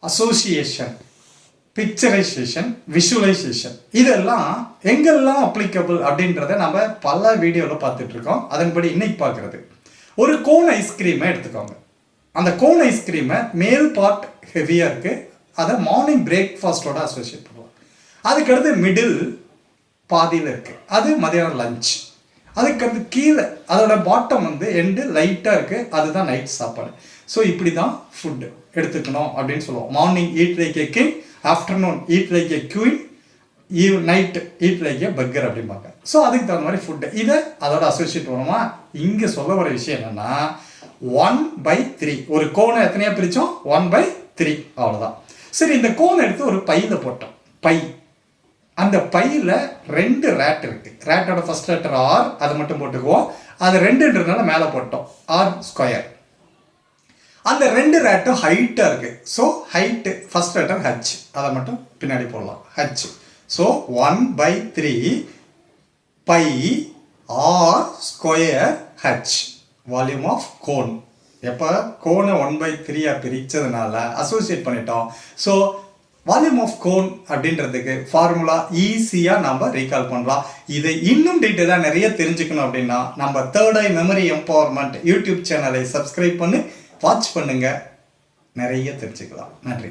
Association, picturisation, visualisation இதெல்லாம் எங்கெல்லாம் applicable அப்படின்றத நம்ம பல வீடியோவில் பார்த்துட்டு இருக்கோம். அதன்படி இன்னைக்கு பார்க்குறது ஒரு கோன் ஐஸ்கிரீமை எடுத்துக்கோங்க. அந்த கோன் ஐஸ்கிரீமை மேல் பார்ட் ஹெவியாக இருக்குது, அதை மார்னிங் பிரேக்ஃபாஸ்ட்டோட அசோசியேட் பண்ணுவோம். அதுக்கடுத்து மிடில் பாதியில் இருக்குது, அது மதியானம் லஞ்ச். அதுக்கடுத்து கீழே அதோட பாட்டம் எண்டு லைட்டாக இருக்குது, அதுதான் நைட் சாப்பாடு. ஸோ இப்படி தான் ஃபுட்டு எடுத்துக்கணும் அப்படின்னு சொல்லுவோம். Morning eat like a king, afternoon eat like a queen, night eat like a burger அப்படிம்பாங்க. ஸோ அதுக்கு தகுந்த மாதிரி ஃபுட்டு இதை அதோட அசோசியேட் பண்ணுவோமா. இங்கே சொல்ல வர விஷயம் என்னென்னா 1/3 ஒரு கோனை எத்தனையா பிரித்தோம், 1/3 அவ்வளோதான். சரி, இந்த கோனை எடுத்து ஒரு பையில் போட்டோம். அந்த பையில் 2 ரேட் இருக்குது. ரேட்டோட ஃபர்ஸ்ட் லெட்டர் ஆர், அதை மட்டும் போட்டுக்குவோம். அது 2ன்றதுனால மேலே போட்டோம், ஆர் ஸ்கொயர். அந்த 2 ரேட்டும் ஹைட்டாக இருக்குது. So height first letter H, அதை மட்டும் பின்னாடி போடலாம், H. So 1/3 by R square H, volume of cone. எப்போ கோனை 1/3 பிரித்ததுனால அசோசியேட் பண்ணிட்டோம். ஸோ வால்யூம் ஆஃப் கோன் அப்படின்றதுக்கு ஃபார்முலா ஈஸியாக நம்ம ரீகால் பண்ணலாம். இதை இன்னும் டீட்டெயிலாக நிறைய தெரிஞ்சுக்கணும் அப்படின்னா நம்ம தேர்ட் ஐ மெமரி எம்பவர்மெண்ட் யூடியூப் சேனலை சப்ஸ்கிரைப் பண்ணி வாட்ச் பண்ணுங்கள், நிறைய தெரிஞ்சுக்கலாம். நன்றி.